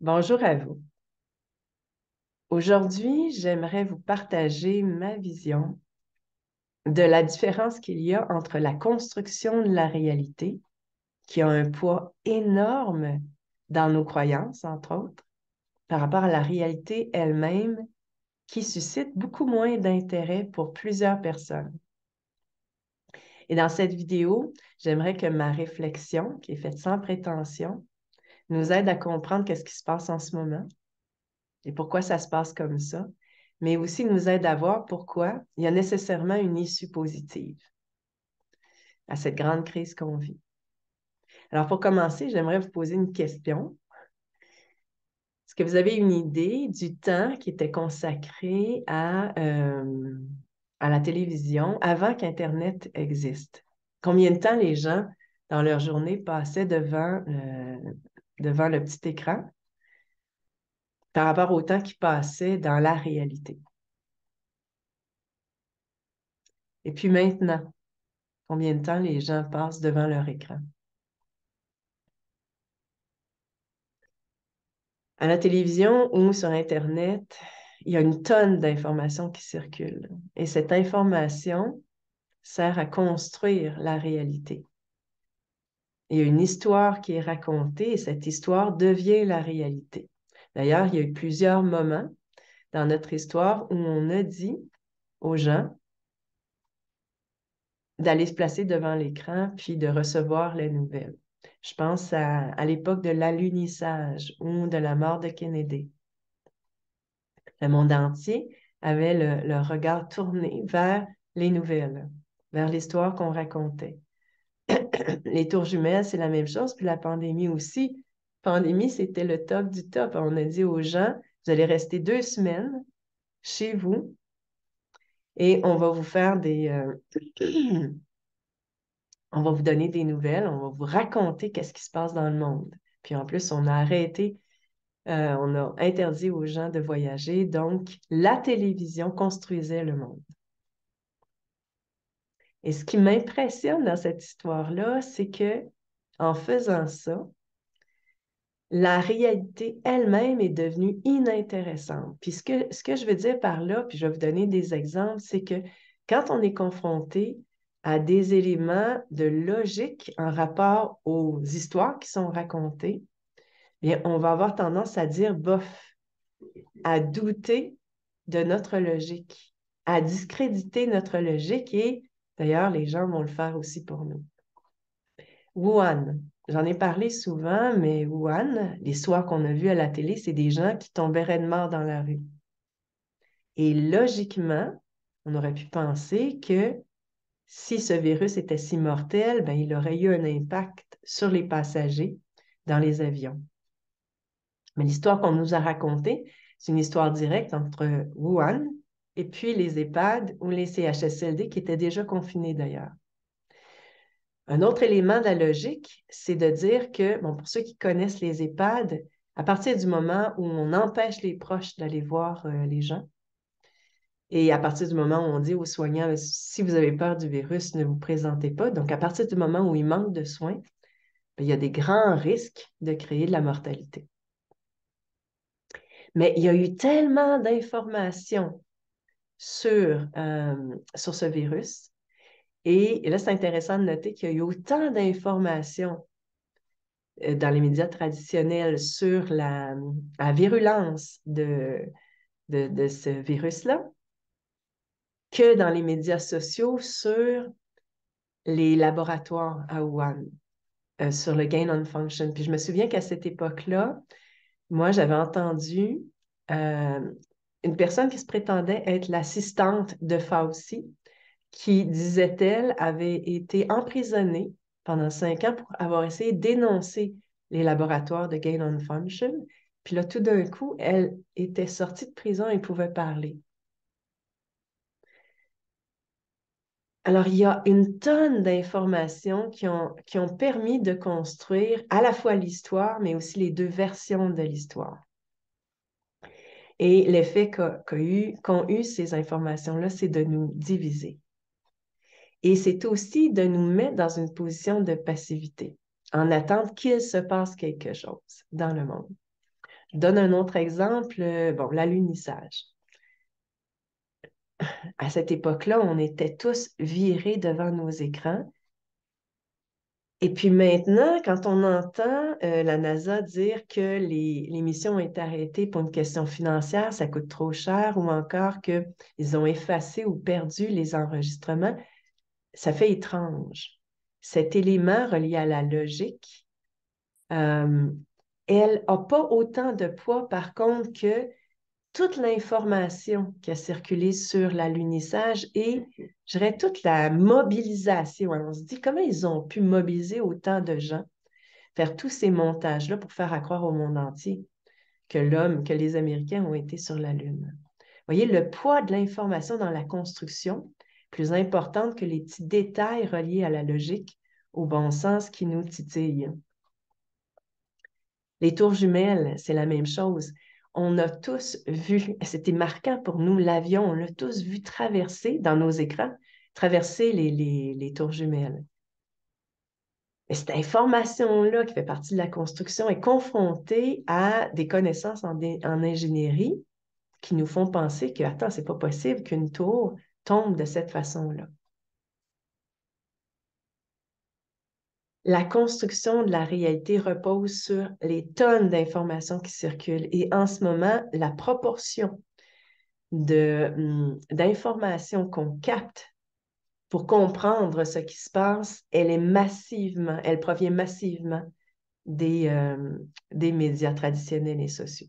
Bonjour à vous. Aujourd'hui, j'aimerais vous partager ma vision de la différence qu'il y a entre la construction de la réalité, qui a un poids énorme dans nos croyances, entre autres, par rapport à la réalité elle-même, qui suscite beaucoup moins d'intérêt pour plusieurs personnes. Et dans cette vidéo, j'aimerais que ma réflexion, qui est faite sans prétention, nous aide à comprendre qu'est-ce qui se passe en ce moment et pourquoi ça se passe comme ça, mais aussi nous aide à voir pourquoi il y a nécessairement une issue positive à cette grande crise qu'on vit. Alors, pour commencer, j'aimerais vous poser une question. Est-ce que vous avez une idée du temps qui était consacré à la télévision avant qu'Internet existe? Combien de temps les gens, dans leur journée, passaient devant le petit écran par rapport au temps qu'ils passaient dans la réalité? Et puis maintenant, combien de temps les gens passent devant leur écran? À la télévision ou sur Internet, il y a une tonne d'informations qui circulent. Et cette information sert à construire la réalité. Il y a une histoire qui est racontée et cette histoire devient la réalité. D'ailleurs, il y a eu plusieurs moments dans notre histoire où on a dit aux gens d'aller se placer devant l'écran puis de recevoir les nouvelles. Je pense à l'époque de l'alunissage ou de la mort de Kennedy. Le monde entier avait le regard tourné vers les nouvelles, vers l'histoire qu'on racontait. Les tours jumelles, c'est la même chose, puis la pandémie aussi. Pandémie, c'était le top du top. On a dit aux gens, vous allez rester 2 semaines chez vous et on va vous faire on va vous donner des nouvelles, on va vous raconter qu'est-ce qui se passe dans le monde. Puis en plus, on a interdit aux gens de voyager, donc la télévision construisait le monde. Et ce qui m'impressionne dans cette histoire-là, c'est que en faisant ça, la réalité elle-même est devenue inintéressante. Puis ce que je veux dire par là, puis je vais vous donner des exemples, c'est que quand on est confronté à des éléments de logique en rapport aux histoires qui sont racontées, bien, on va avoir tendance à dire bof, à douter de notre logique, à discréditer notre logique et d'ailleurs, les gens vont le faire aussi pour nous. Wuhan. J'en ai parlé souvent, mais Wuhan, l'histoire qu'on a vue à la télé, c'est des gens qui tombaient raide morts dans la rue. Et logiquement, on aurait pu penser que si ce virus était si mortel, ben, il aurait eu un impact sur les passagers dans les avions. Mais l'histoire qu'on nous a racontée, c'est une histoire directe entre Wuhan et puis les EHPAD ou les CHSLD qui étaient déjà confinés d'ailleurs. Un autre élément de la logique, c'est de dire que, bon, pour ceux qui connaissent les EHPAD, à partir du moment où on empêche les proches d'aller voir les gens, et à partir du moment où on dit aux soignants, si vous avez peur du virus, ne vous présentez pas. Donc, à partir du moment où il manque de soins, bien, il y a des grands risques de créer de la mortalité. Mais il y a eu tellement d'informations sur ce virus, et là, c'est intéressant de noter qu'il y a eu autant d'informations dans les médias traditionnels sur la virulence de ce virus-là que dans les médias sociaux sur les laboratoires à Wuhan, sur le gain on function. Puis je me souviens qu'à cette époque-là, moi, j'avais entendu euh, une personne qui se prétendait être l'assistante de Fauci, qui, disait-elle, avait été emprisonnée pendant 5 ans pour avoir essayé d'énoncer les laboratoires de gain on function. Puis là, tout d'un coup, elle était sortie de prison et pouvait parler. Alors, il y a une tonne d'informations qui ont permis de construire à la fois l'histoire, mais aussi les deux versions de l'histoire. Et l'effet qu'ont eu ces informations-là, c'est de nous diviser. Et c'est aussi de nous mettre dans une position de passivité, en attente qu'il se passe quelque chose dans le monde. Je donne un autre exemple, bon, l'alunissage. À cette époque-là, on était tous virés devant nos écrans. Et puis maintenant, quand on entend la NASA dire que les missions ont été arrêtées pour une question financière, ça coûte trop cher, ou encore qu'ils ont effacé ou perdu les enregistrements, ça fait étrange. Cet élément relié à la logique, euh, elle n'a pas autant de poids, par contre, que toute l'information qui a circulé sur l'alunissage et, je dirais, toute la mobilisation. On se dit comment ils ont pu mobiliser autant de gens, faire tous ces montages-là pour faire croire au monde entier que les Américains ont été sur la Lune. Vous voyez, le poids de l'information dans la construction, plus importante que les petits détails reliés à la logique, au bon sens qui nous titillent. Les tours jumelles, c'est la même chose. On a tous vu, c'était marquant pour nous, l'avion, on l'a tous vu traverser dans nos écrans, traverser les tours jumelles. Et cette information-là qui fait partie de la construction est confrontée à des connaissances en ingénierie qui nous font penser que, attends, c'est pas possible qu'une tour tombe de cette façon-là. La construction de la réalité repose sur les tonnes d'informations qui circulent. Et en ce moment, la proportion d'informations qu'on capte pour comprendre ce qui se passe, elle provient massivement des médias traditionnels et sociaux.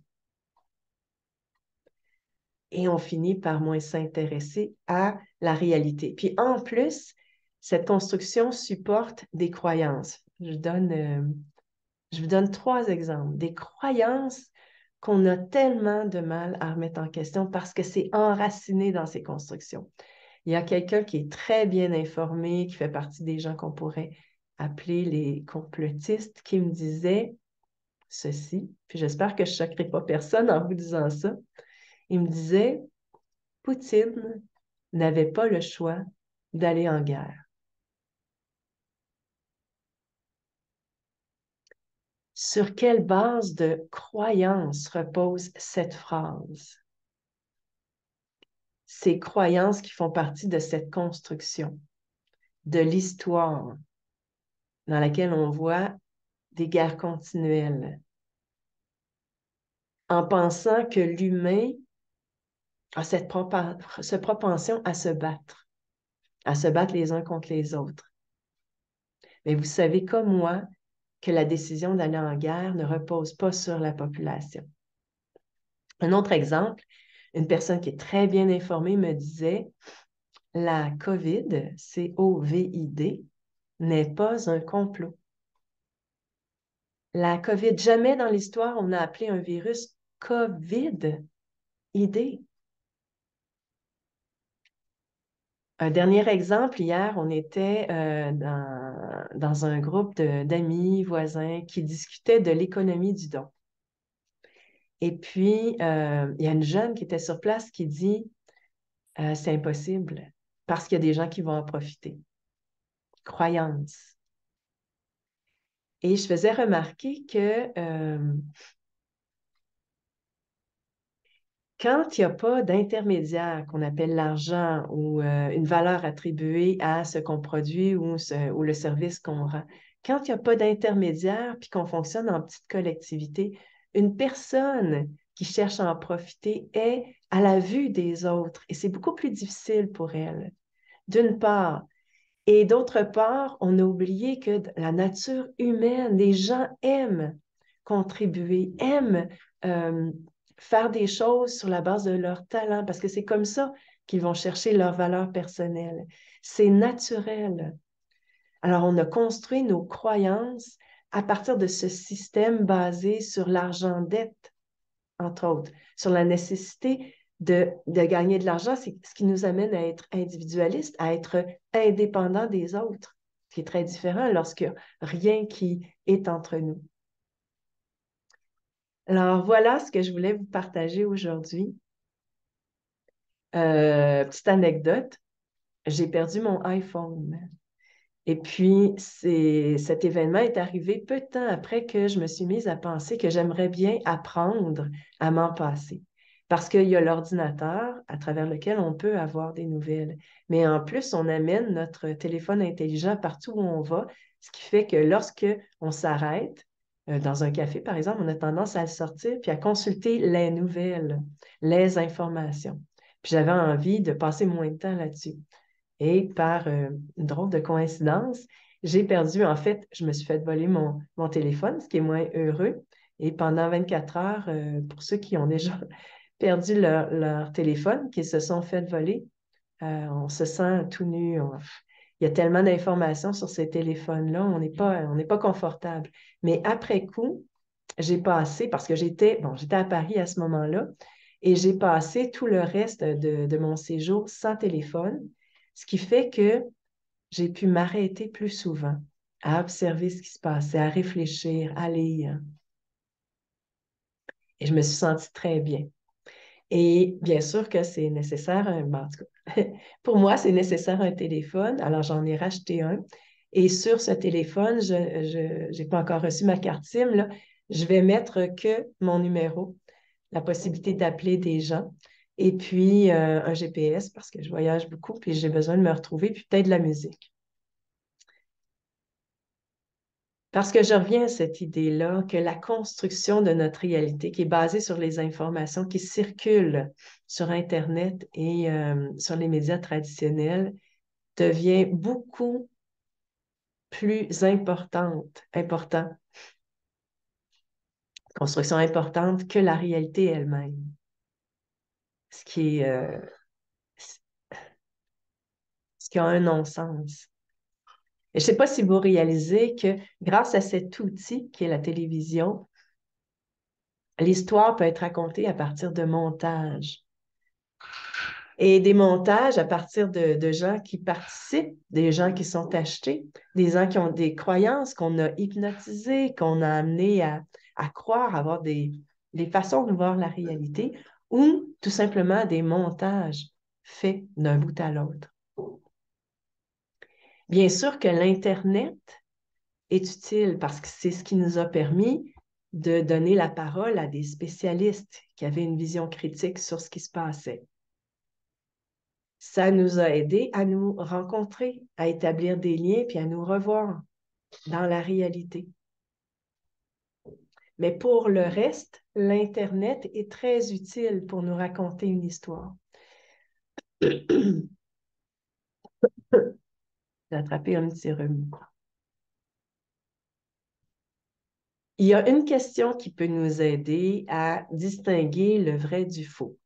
Et on finit par moins s'intéresser à la réalité. Puis en plus, cette construction supporte des croyances. Je vous donne 3 exemples. Des croyances qu'on a tellement de mal à remettre en question parce que c'est enraciné dans ces constructions. Il y a quelqu'un qui est très bien informé, qui fait partie des gens qu'on pourrait appeler les complotistes, qui me disait ceci, puis j'espère que je ne choquerai pas personne en vous disant ça. Il me disait, Poutine n'avait pas le choix d'aller en guerre. Sur quelle base de croyance repose cette phrase? Ces croyances qui font partie de cette construction, de l'histoire dans laquelle on voit des guerres continuelles, en pensant que l'humain a cette propension à se battre les uns contre les autres. Mais vous savez comme moi que la décision d'aller en guerre ne repose pas sur la population. Un autre exemple, une personne qui est très bien informée me disait, la COVID, COVID, n'est pas un complot. La COVID, jamais dans l'histoire, on a appelé un virus COVID-ID. Un dernier exemple, hier, on était dans un groupe d'amis, voisins, qui discutaient de l'économie du don. Et puis, il y a une jeune qui était sur place qui dit, c'est impossible parce qu'il y a des gens qui vont en profiter. Croyance. Et je faisais remarquer que quand il n'y a pas d'intermédiaire qu'on appelle l'argent ou une valeur attribuée à ce qu'on produit ou le service qu'on rend, quand il n'y a pas d'intermédiaire puis qu'on fonctionne en petite collectivité, une personne qui cherche à en profiter est à la vue des autres et c'est beaucoup plus difficile pour elle, d'une part. Et d'autre part, on a oublié que la nature humaine, les gens aiment contribuer, aiment euh, faire des choses sur la base de leur talent, parce que c'est comme ça qu'ils vont chercher leur valeur personnelle. C'est naturel. Alors, on a construit nos croyances à partir de ce système basé sur l'argent-dette, entre autres, sur la nécessité de gagner de l'argent, c'est ce qui nous amène à être individualiste, à être indépendant des autres, ce qui est très différent lorsqu'il n'y a rien qui est entre nous. Alors, voilà ce que je voulais vous partager aujourd'hui. Petite anecdote, j'ai perdu mon iPhone. Et puis, cet événement est arrivé peu de temps après que je me suis mise à penser que j'aimerais bien apprendre à m'en passer. Parce qu'il y a l'ordinateur à travers lequel on peut avoir des nouvelles. Mais en plus, on amène notre téléphone intelligent partout où on va, ce qui fait que lorsque on s'arrête, dans un café, par exemple, on a tendance à le sortir puis à consulter les nouvelles, les informations. Puis j'avais envie de passer moins de temps là-dessus. Et par une drôle de coïncidence, j'ai perdu, en fait, je me suis fait voler mon téléphone, ce qui est moins heureux. Et pendant 24 heures, pour ceux qui ont déjà perdu leur téléphone, qui se sont fait voler, on se sent tout nu. Il y a tellement d'informations sur ces téléphones-là, on n'est pas confortable. Mais après coup, j'ai passé, parce que j'étais à Paris à ce moment-là, et j'ai passé tout le reste de mon séjour sans téléphone, ce qui fait que j'ai pu m'arrêter plus souvent à observer ce qui se passait, à réfléchir, à lire. Et je me suis sentie très bien. Et bien sûr que c'est nécessaire, en tout cas, pour moi, c'est nécessaire un téléphone. Alors, j'en ai racheté un. Et sur ce téléphone, je n'ai pas encore reçu ma carte SIM, là. Je vais mettre que mon numéro, la possibilité d'appeler des gens, et puis un GPS parce que je voyage beaucoup, puis j'ai besoin de me retrouver, puis peut-être de la musique. Parce que je reviens à cette idée-là que la construction de notre réalité, qui est basée sur les informations qui circulent sur Internet et sur les médias traditionnels, devient beaucoup plus construction importante que la réalité elle-même, ce qui est, ce qui a un non-sens. Et je ne sais pas si vous réalisez que grâce à cet outil qui est la télévision, l'histoire peut être racontée à partir de montages. Et des montages à partir de gens qui participent, des gens qui sont achetés, des gens qui ont des croyances qu'on a hypnotisées, qu'on a amenés à croire, avoir des façons de voir la réalité, ou tout simplement des montages faits d'un bout à l'autre. Bien sûr que l'Internet est utile parce que c'est ce qui nous a permis de donner la parole à des spécialistes qui avaient une vision critique sur ce qui se passait. Ça nous a aidés à nous rencontrer, à établir des liens, puis à nous revoir dans la réalité. Mais pour le reste, l'Internet est très utile pour nous raconter une histoire. J'ai attrapé un petit rhume. Il y a une question qui peut nous aider à distinguer le vrai du faux.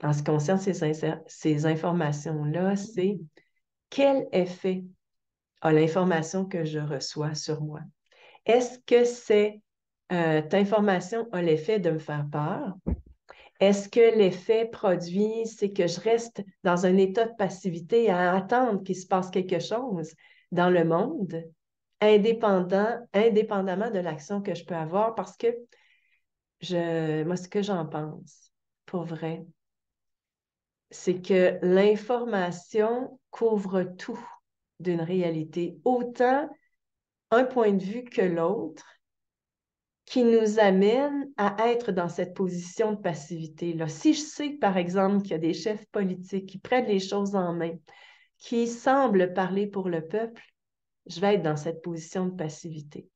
En ce qui concerne ces informations-là, c'est quel effet a l'information que je reçois sur moi? Est-ce que cette information a l'effet de me faire peur? Est-ce que l'effet produit, c'est que je reste dans un état de passivité à attendre qu'il se passe quelque chose dans le monde, indépendamment de l'action que je peux avoir, parce que moi, ce que j'en pense, pour vrai, c'est que l'information couvre tout d'une réalité, autant un point de vue que l'autre, qui nous amène à être dans cette position de passivité-là. Si je sais, par exemple, qu'il y a des chefs politiques qui prennent les choses en main, qui semblent parler pour le peuple, je vais être dans cette position de passivité.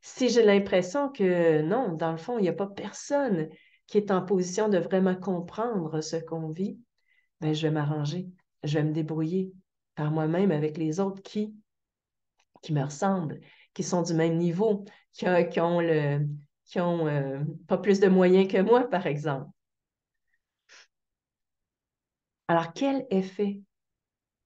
Si j'ai l'impression que non, dans le fond, il n'y a pas personne qui est en position de vraiment comprendre ce qu'on vit, ben, je vais m'arranger, je vais me débrouiller par moi-même avec les autres qui me ressemblent, qui sont du même niveau, qui ont pas plus de moyens que moi, par exemple. Alors, quel effet?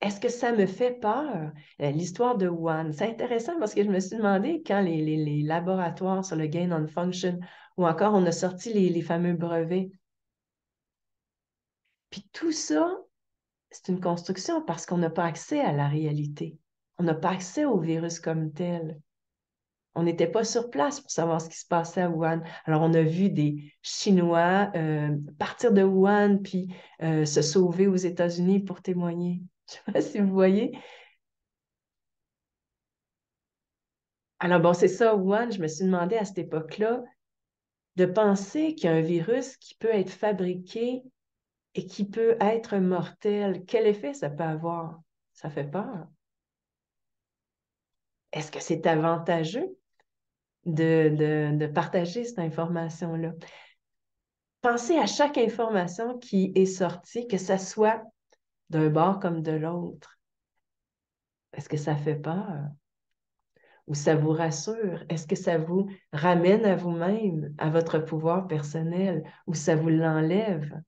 Est-ce que ça me fait peur? L'histoire de Wuhan, c'est intéressant parce que je me suis demandé quand les laboratoires sur le gain on function ou encore on a sorti les fameux brevets. Puis tout ça, c'est une construction parce qu'on n'a pas accès à la réalité. On n'a pas accès au virus comme tel. On n'était pas sur place pour savoir ce qui se passait à Wuhan. Alors, on a vu des Chinois partir de Wuhan puis se sauver aux États-Unis pour témoigner. Je ne sais pas si vous voyez. Alors bon, c'est ça, Wuhan, je me suis demandé à cette époque-là de penser qu'il y a un virus qui peut être fabriqué et qui peut être mortel. Quel effet ça peut avoir? Ça fait peur. Est-ce que c'est avantageux de partager cette information-là? Pensez à chaque information qui est sortie, que ça soit d'un bord comme de l'autre. Est-ce que ça fait peur? Ou ça vous rassure? Est-ce que ça vous ramène à vous-même, à votre pouvoir personnel, ou ça vous l'enlève?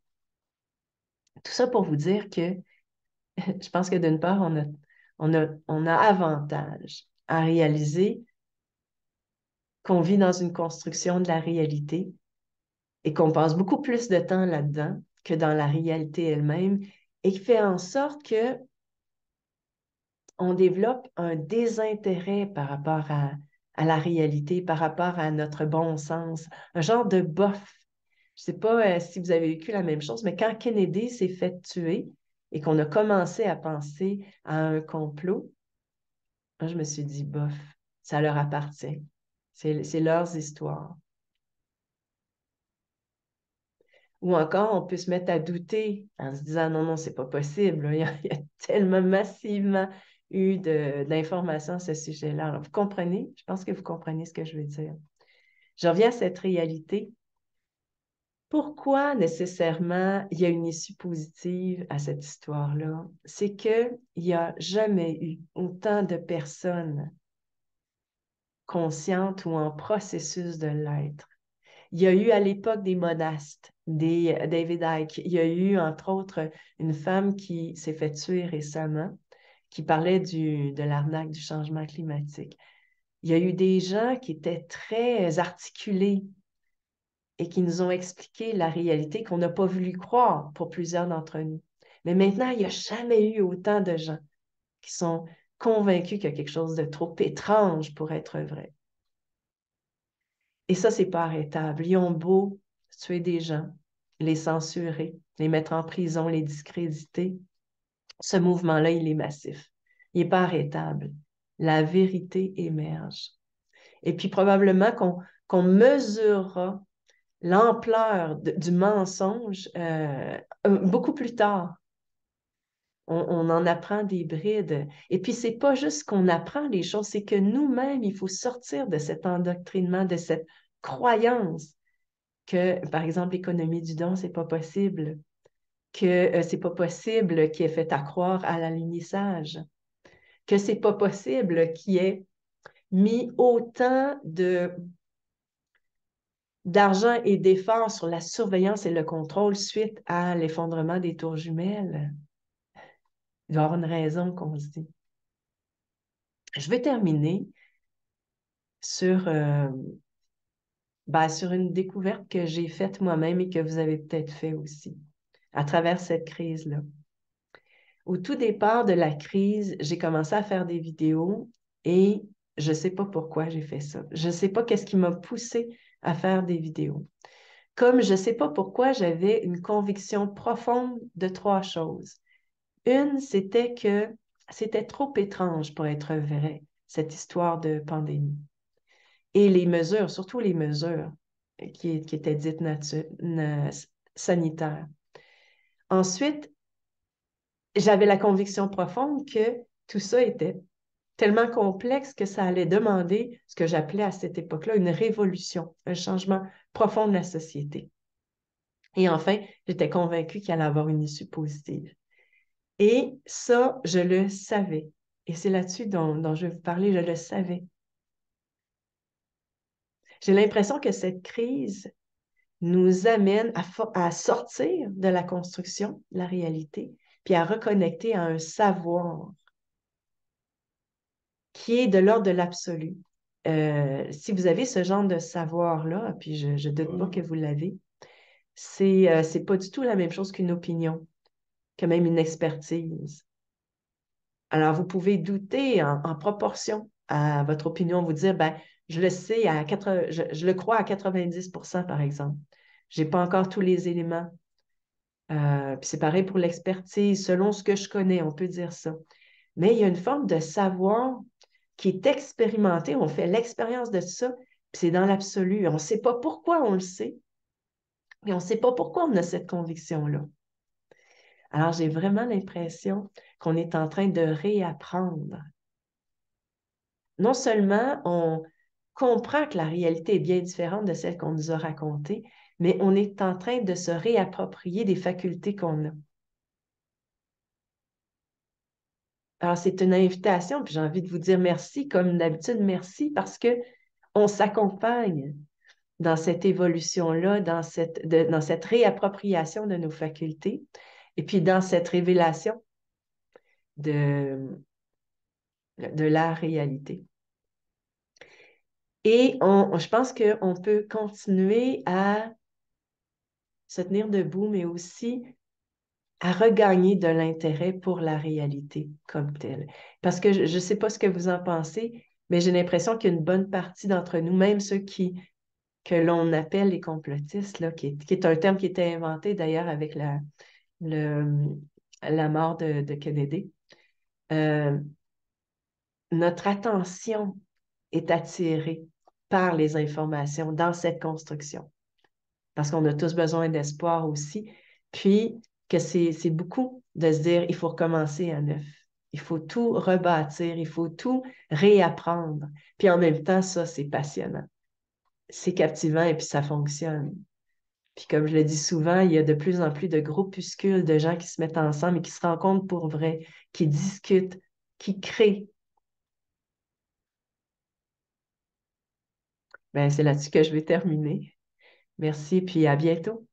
Tout ça pour vous dire que je pense que d'une part, on a avantage à réaliser qu'on vit dans une construction de la réalité et qu'on passe beaucoup plus de temps là-dedans que dans la réalité elle-même et qui fait en sorte que on développe un désintérêt par rapport à la réalité, par rapport à notre bon sens, un genre de bof. Je ne sais pas si vous avez vécu la même chose, mais quand Kennedy s'est fait tuer et qu'on a commencé à penser à un complot, moi, je me suis dit, bof, ça leur appartient. C'est leurs histoires. Ou encore, on peut se mettre à douter en se disant, non, non, c'est pas possible. Il y a tellement massivement eu d'informations à ce sujet-là. Alors, vous comprenez? Je pense que vous comprenez ce que je veux dire. Je reviens à cette réalité. Pourquoi nécessairement il y a une issue positive à cette histoire-là? C'est qu'il n'y a jamais eu autant de personnes conscientes ou en processus de l'être. Il y a eu à l'époque des monastes, des David Icke. Il y a eu, entre autres, une femme qui s'est fait tuer récemment, qui parlait de l'arnaque du changement climatique. Il y a eu des gens qui étaient très articulés et qui nous ont expliqué la réalité qu'on n'a pas voulu croire pour plusieurs d'entre nous. Mais maintenant, il n'y a jamais eu autant de gens qui sont convaincus qu'il y a quelque chose de trop étrange pour être vrai. Et ça, c'est pas arrêtable. Ils ont beau tuer des gens, les censurer, les mettre en prison, les discréditer. Ce mouvement-là, il est massif. Il n'est pas arrêtable. La vérité émerge. Et puis probablement qu'on mesurera l'ampleur du mensonge beaucoup plus tard. On en apprend des brides. Et puis, c'est pas juste qu'on apprend les choses, c'est que nous-mêmes, il faut sortir de cet endoctrinement, de cette croyance que, par exemple, l'économie du don, c'est pas possible, que c'est pas possible qu'il ait fait à croire à l'alunissage, que c'est pas possible qu'il ait mis autant d'argent et d'efforts sur la surveillance et le contrôle suite à l'effondrement des tours jumelles. Il doit y avoir une raison qu'on se dit. Je vais terminer sur, sur une découverte que j'ai faite moi-même et que vous avez peut-être fait aussi à travers cette crise-là. Au tout départ de la crise, j'ai commencé à faire des vidéos et je ne sais pas pourquoi j'ai fait ça. Je ne sais pas qu'est-ce qui m'a poussé à faire des vidéos. Comme je ne sais pas pourquoi j'avais une conviction profonde de trois choses. Une, c'était que c'était trop étrange pour être vrai, cette histoire de pandémie. Et les mesures, surtout les mesures qui étaient dites sanitaires. Ensuite, j'avais la conviction profonde que tout ça était tellement complexe que ça allait demander ce que j'appelais à cette époque-là une révolution, un changement profond de la société. Et enfin, j'étais convaincue qu'il allait avoir une issue positive. Et ça, je le savais. Et c'est là-dessus dont je vais vous parler, je le savais. J'ai l'impression que cette crise nous amène à sortir de la construction, de la réalité, puis à reconnecter à un savoir qui est de l'ordre de l'absolu. Si vous avez ce genre de savoir-là, puis je ne doute pas que vous l'avez, c'est pas du tout la même chose qu'une opinion, que même une expertise. Alors, vous pouvez douter en proportion à votre opinion, vous dire, ben, je le sais, je le crois à 90%, par exemple. Je n'ai pas encore tous les éléments. Puis c'est pareil pour l'expertise, selon ce que je connais, on peut dire ça. Mais il y a une forme de savoir qui est expérimenté, on fait l'expérience de ça, puis c'est dans l'absolu. On ne sait pas pourquoi on le sait, mais on ne sait pas pourquoi on a cette conviction-là. Alors, j'ai vraiment l'impression qu'on est en train de réapprendre. Non seulement on comprend que la réalité est bien différente de celle qu'on nous a racontée, mais on est en train de se réapproprier des facultés qu'on a. Alors, c'est une invitation, puis j'ai envie de vous dire merci, comme d'habitude, merci, parce que on s'accompagne dans cette évolution-là, dans cette réappropriation de nos facultés, et puis dans cette révélation de, de la réalité. Et je pense qu'on peut continuer à se tenir debout, mais aussi à regagner de l'intérêt pour la réalité comme telle. Parce que je ne sais pas ce que vous en pensez, mais j'ai l'impression qu'une bonne partie d'entre nous, même ceux que l'on appelle les complotistes, là, qui est un terme qui était inventé d'ailleurs avec la mort de Kennedy, euh, notre attention est attirée par les informations dans cette construction. Parce qu'on a tous besoin d'espoir aussi. Puis que c'est beaucoup de se dire, il faut recommencer à neuf. Il faut tout rebâtir, il faut tout réapprendre. Puis en même temps, ça, c'est passionnant. C'est captivant et puis ça fonctionne. Puis comme je le dis souvent, il y a de plus en plus de groupuscules de gens qui se mettent ensemble et qui se rencontrent pour vrai, qui discutent, qui créent. Ben, c'est là-dessus que je vais terminer. Merci, puis à bientôt.